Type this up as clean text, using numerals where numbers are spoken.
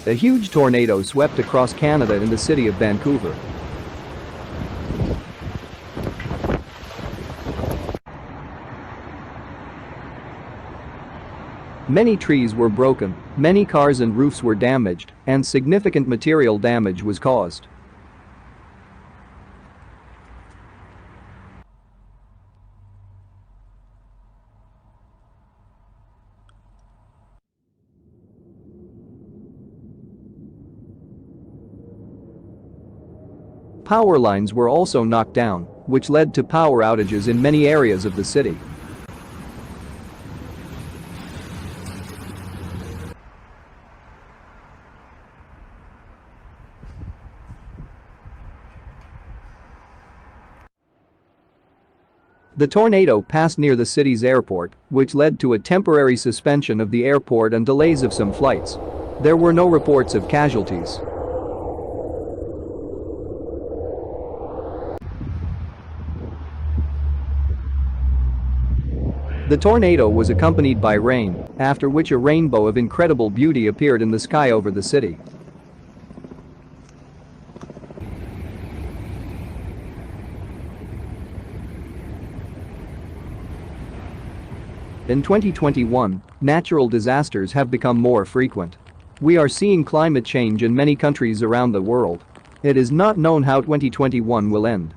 A huge tornado swept across Canada in the city of Vancouver. Many trees were broken, many cars and roofs were damaged, and significant material damage was caused. Power lines were also knocked down, which led to power outages in many areas of the city. The tornado passed near the city's airport, which led to a temporary suspension of the airport and delays of some flights. There were no reports of casualties. The tornado was accompanied by rain, after which a rainbow of incredible beauty appeared in the sky over the city. In 2021, natural disasters have become more frequent. We are seeing climate change in many countries around the world. It is not known how 2021 will end.